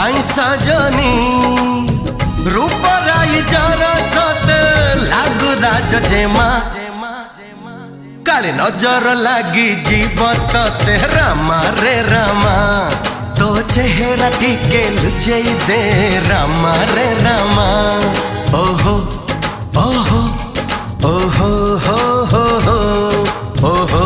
आई सजनी रूप राई जरा सते लागू राज जेमा काले नजर लागी जीवत ते रामा रे रामा तो चेहरा टिके लुचई दे रामा रे रामा ओहो ओहो ओहो हो हो हो ओहो